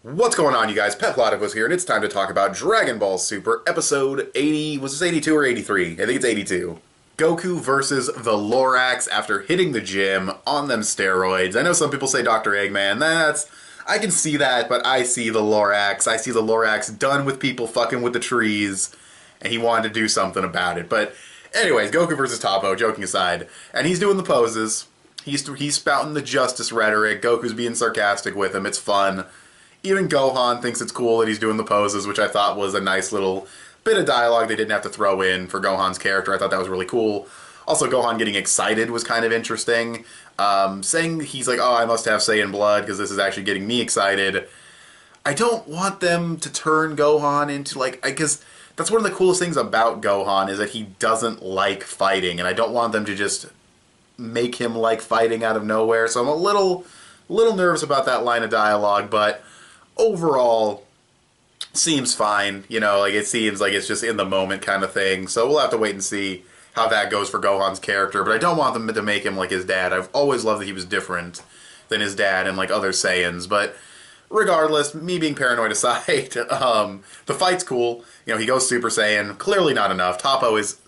What's going on, you guys? Petplatypus here, and it's time to talk about Dragon Ball Super Episode 80. Was this 82 or 83? I think it's 82. Goku versus the Lorax after hitting the gym on them steroids. I know some people say Dr. Eggman. I can see that, but I see the Lorax. I see the Lorax done with people fucking with the trees, and he wanted to do something about it. But anyways, Goku versus Topo, joking aside. And he's doing the poses. He's spouting the justice rhetoric. Goku's being sarcastic with him. It's fun. Even Gohan thinks it's cool that he's doing the poses, which I thought was a nice little bit of dialogue they didn't have to throw in for Gohan's character. I thought that was really cool. Also, Gohan getting excited was kind of interesting. Saying he's like, oh, I must have Saiyan blood because this is actually getting me excited. I don't want them to turn Gohan into, because that's one of the coolest things about Gohan is that he doesn't like fighting, and I don't want them to just make him like fighting out of nowhere. So I'm a little nervous about that line of dialogue, but overall, seems fine. You know, like it seems like it's just in the moment kind of thing. So we'll have to wait and see how that goes for Gohan's character. But I don't want them to make him like his dad. I've always loved that he was different than his dad and like other Saiyans. But regardless, me being paranoid aside, the fight's cool. You know, he goes Super Saiyan. Clearly not enough. Topo is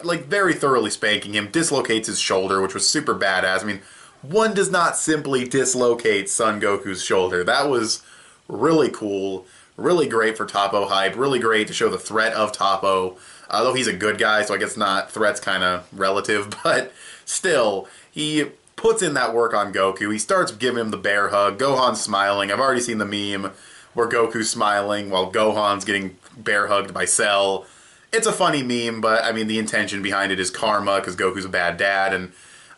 very thoroughly spanking him. Dislocates his shoulder, which was super badass. I mean, one does not simply dislocate Son Goku's shoulder. That was really cool, really great for Topo hype, really great to show the threat of Topo. Though he's a good guy, so I guess not, threat's kind of relative, but still, he puts in that work on Goku. He starts giving him the bear hug. Gohan's smiling. I've already seen the meme where Goku's smiling while Gohan's getting bear hugged by Cell. It's a funny meme, but I mean, the intention behind it is karma, because Goku's a bad dad, and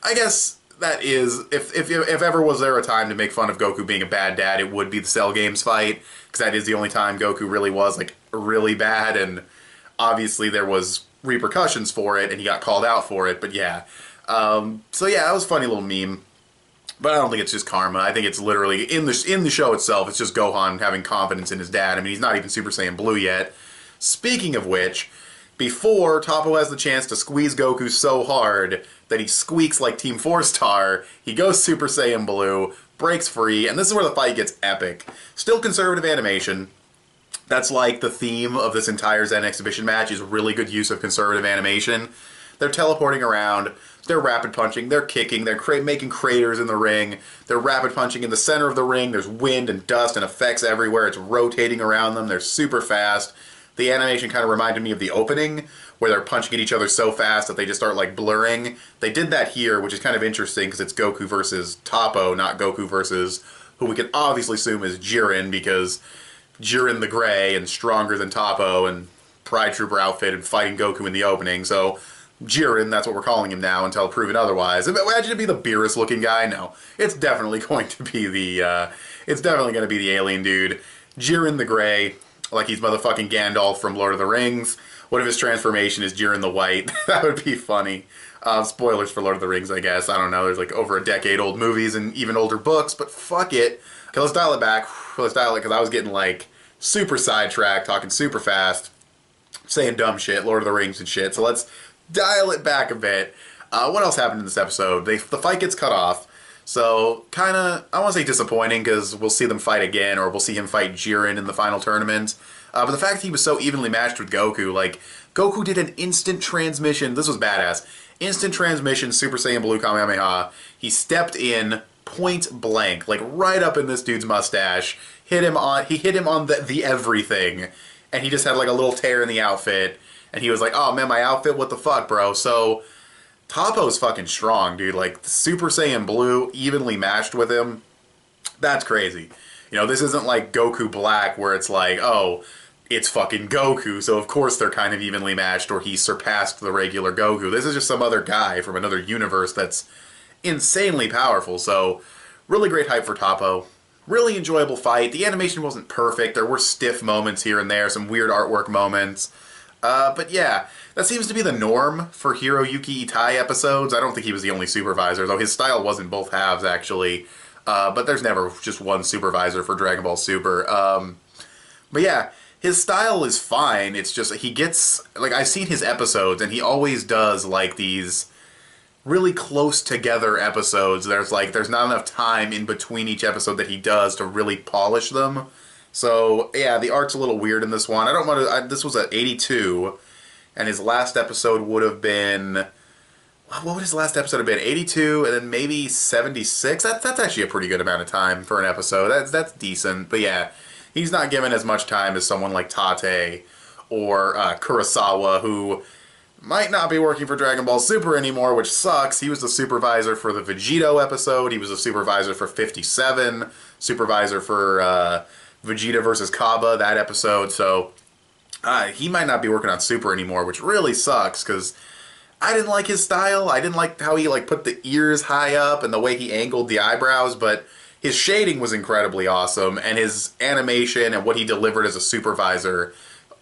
I guess that is, if ever was there a time to make fun of Goku being a bad dad, it would be the Cell Games fight, because that is the only time Goku really was, like, really bad, and obviously there was repercussions for it, and he got called out for it, but yeah. So yeah, that was a funny little meme, but I don't think it's just karma. I think it's literally, in the show itself, it's just Gohan having confidence in his dad. I mean, he's not even Super Saiyan Blue yet. Speaking of which, before Topo has the chance to squeeze Goku so hard that he squeaks like Team 4-Star, he goes Super Saiyan Blue, breaks free, and this is where the fight gets epic. Still conservative animation. That's like the theme of this entire Zen exhibition match, is really good use of conservative animation. They're teleporting around, they're rapid punching, they're kicking, they're making craters in the ring, they're rapid punching in the center of the ring, there's wind and dust and effects everywhere, it's rotating around them, they're super fast. The animation kind of reminded me of the opening, where they're punching at each other so fast that they just start, like, blurring. They did that here, which is kind of interesting, because it's Goku versus Topo, not Goku versus who we can obviously assume is Jiren, because Jiren the Gray and stronger than Topo and Pride Trooper outfit and fighting Goku in the opening. So Jiren, that's what we're calling him now until proven otherwise. Imagine it be the Beerus looking guy. No, it's definitely going to be the alien dude, Jiren the Gray. Like he's motherfucking Gandalf from Lord of the Rings. What if his transformation is Jiren the White? That would be funny. Spoilers for Lord of the Rings, I guess. I don't know. There's like over a decade old movies and even older books, but fuck it. Okay, let's dial it back. Let's dial it, because I was getting like super sidetracked, talking super fast, saying dumb shit, Lord of the Rings and shit. So let's dial it back a bit. What else happened in this episode? The fight gets cut off. So, kind of, I want to say disappointing, because we'll see them fight again, or we'll see him fight Jiren in the final tournament. But the fact that he was so evenly matched with Goku, like, Goku did an instant transmission, this was badass, instant transmission Super Saiyan Blue Kamehameha. He stepped in, point blank, like right up in this dude's mustache, he hit him on the everything, and he just had like a little tear in the outfit, and he was like, oh man, my outfit, what the fuck, bro? So Topo's fucking strong, dude. Like, Super Saiyan Blue evenly matched with him. That's crazy. You know, this isn't like Goku Black where it's like, oh, it's fucking Goku, so of course they're kind of evenly matched, or he surpassed the regular Goku. This is just some other guy from another universe that's insanely powerful. So, really great hype for Topo. Really enjoyable fight. The animation wasn't perfect. There were stiff moments here and there, some weird artwork moments. But yeah, that seems to be the norm for Hiroyuki Itai episodes. I don't think he was the only supervisor, though his style was in both halves, actually. But there's never just one supervisor for Dragon Ball Super. But yeah, his style is fine. It's just, he gets, like, I've seen his episodes, and he always does, like, these really close together episodes. There's not enough time in between each episode that he does to really polish them. So, yeah, the art's a little weird in this one. I don't want to... this was at 82, and his last episode would have been... What would his last episode have been? 82, and then maybe 76? That's actually a pretty good amount of time for an episode. That's decent. But yeah, he's not given as much time as someone like Tate or Kurosawa, who might not be working for Dragon Ball Super anymore, which sucks. He was the supervisor for the Vegito episode. He was the supervisor for 57, supervisor for Vegeta versus Kaba, that episode. So he might not be working on Super anymore, which really sucks, because I didn't like his style. I didn't like how he put the ears high up and the way he angled the eyebrows, but his shading was incredibly awesome, and his animation and what he delivered as a supervisor.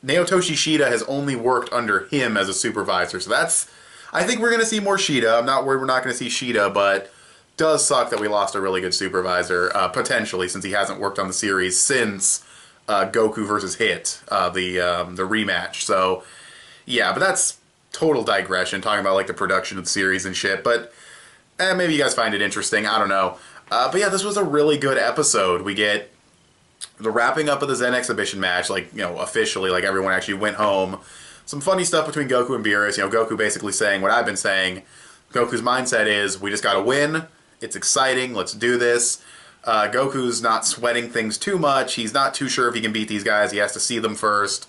Naotoshi Shida has only worked under him as a supervisor, so that's... I think we're going to see more Shida. I'm not worried we're not going to see Shida, but does suck that we lost a really good supervisor, potentially, since he hasn't worked on the series since Goku versus Hit, the rematch. So, yeah, but that's total digression, talking about the production of the series and shit, but maybe you guys find it interesting, I don't know. But yeah, this was a really good episode. We get the wrapping up of the Zen exhibition match, officially, everyone actually went home. Some funny stuff between Goku and Beerus. Goku basically saying what I've been saying. Goku's mindset is, we just gotta win. It's exciting. Let's do this. Goku's not sweating things too much. He's not too sure if he can beat these guys. He has to see them first.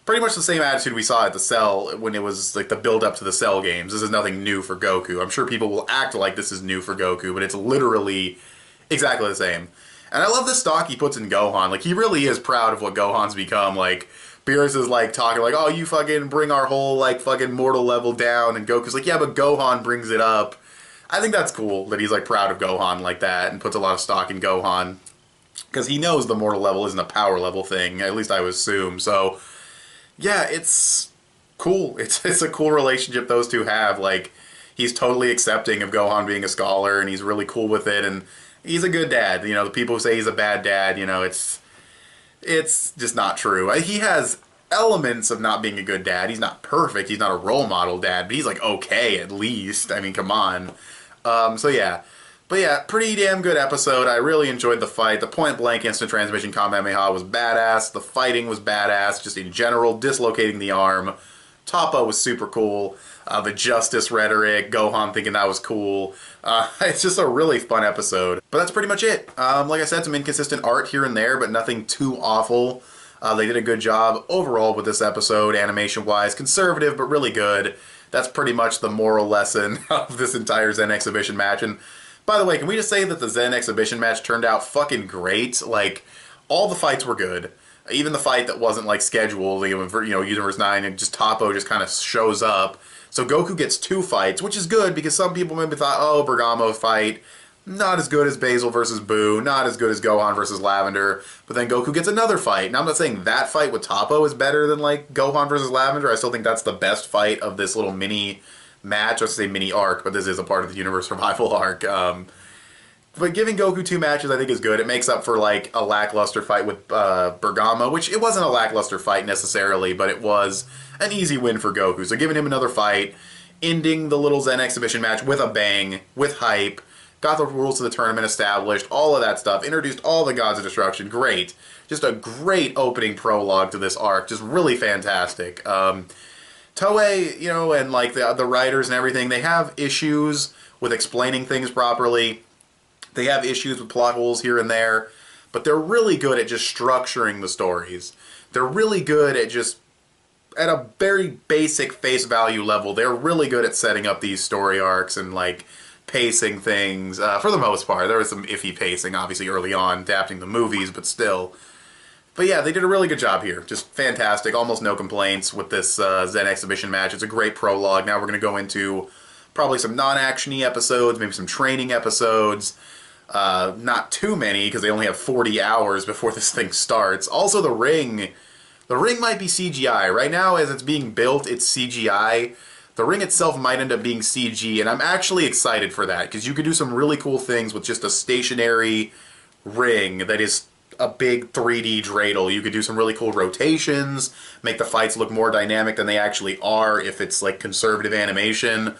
Pretty much the same attitude we saw at the Cell when it was the build-up to the Cell games. This is nothing new for Goku. I'm sure people will act like this is new for Goku, but it's literally exactly the same. And I love the stock he puts in Gohan. He really is proud of what Gohan's become. Beerus is talking oh, you fucking bring our whole fucking mortal level down, and Goku's yeah, but Gohan brings it up. I think that's cool that he's proud of Gohan like that and puts a lot of stock in Gohan, because he knows the mortal level isn't a power level thing. At least I would assume. So yeah, it's cool. It's a cool relationship those two have. He's totally accepting of Gohan being a scholar, and he's really cool with it, and he's a good dad. The people who say he's a bad dad, it's just not true. He has elements of not being a good dad. He's not perfect. He's not a role model dad, but he's okay at least. I mean, come on. So yeah. But yeah, pretty damn good episode. I really enjoyed the fight. The point-blank instant transmission Kamehameha was badass. The fighting was badass, just in general. Dislocating the arm. Topo was super cool. The justice rhetoric, Gohan thinking that was cool. It's just a really fun episode. But that's pretty much it. Like I said, some inconsistent art here and there, but nothing too awful. They did a good job overall with this episode, animation-wise. Conservative, but really good. That's pretty much the moral lesson of this entire Zen exhibition match. And by the way, can we just say that the Zen exhibition match turned out fucking great? All the fights were good. Even the fight that wasn't, scheduled, Universe 9, and just Topo just kind of shows up. So Goku gets 2 fights, which is good, because some people maybe thought, oh, Bergamo fight, not as good as Basil versus Boo, not as good as Gohan versus Lavender, but then Goku gets another fight. Now, I'm not saying that fight with Topo is better than, Gohan versus Lavender. I still think that's the best fight of this little mini match. I was going to say mini arc, but this is a part of the Universe Survival arc. But giving Goku 2 matches, I think, is good. It makes up for, a lackluster fight with Bergamo, which it wasn't a lackluster fight necessarily, but it was an easy win for Goku. So giving him another fight, ending the little Zen exhibition match with a bang, with hype, got the rules of the tournament established, all of that stuff, introduced all the Gods of Destruction. Great. Just a great opening prologue to this arc. Just really fantastic. Toei, and the writers and everything, they have issues with explaining things properly. They have issues with plot holes here and there, but they're really good at just structuring the stories. They're really good at just, at a very basic face value level, they're really good at setting up these story arcs and pacing things. For the most part, there was some iffy pacing, obviously, early on, adapting the movies, but still. But yeah, they did a really good job here. Just fantastic. Almost no complaints with this Zen exhibition match. It's a great prologue. Now we're going to go into probably some non-action-y episodes, maybe some training episodes. Not too many, because they only have 40 hours before this thing starts. Also, the ring might be CGI. Right now, as it's being built, it's CGI. The ring itself might end up being CG, and I'm actually excited for that, because you could do some really cool things with just a stationary ring that is a big 3D dreidel. You could do some really cool rotations, make the fights look more dynamic than they actually are if it's conservative animation.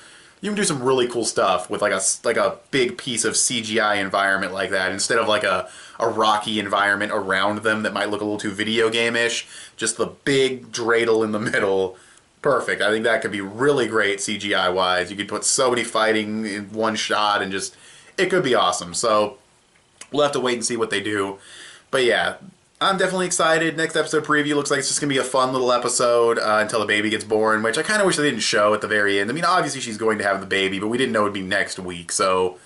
you can do some really cool stuff with like a big piece of CGI environment like that instead of like a rocky environment around them that might look a little too video game-ish. Just the big dreidel in the middle. Perfect. I think that could be really great CGI-wise. You could put so many fighting in one shot and just... it could be awesome. So, we'll have to wait and see what they do. But yeah, I'm definitely excited. Next episode preview looks like it's just going to be a fun little episode until the baby gets born, which I kind of wish they didn't show at the very end. I mean, obviously she's going to have the baby, but we didn't know it would be next week. So,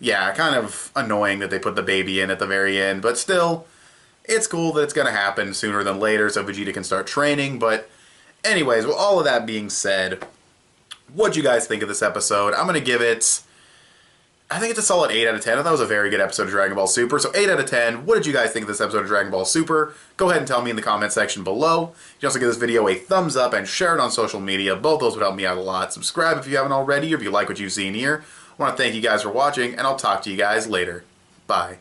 yeah, kind of annoying that they put the baby in at the very end. But still, it's cool that it's going to happen sooner than later so Vegeta can start training. But anyways, with all of that being said, what'd you guys think of this episode? I'm going to give it... I think it's a solid 8 out of 10. I thought it was a very good episode of Dragon Ball Super. So 8 out of 10. What did you guys think of this episode of Dragon Ball Super? Go ahead and tell me in the comment section below. You can also give this video a thumbs up and share it on social media. Both those would help me out a lot. Subscribe if you haven't already or if you like what you've seen here. I want to thank you guys for watching, and I'll talk to you guys later. Bye.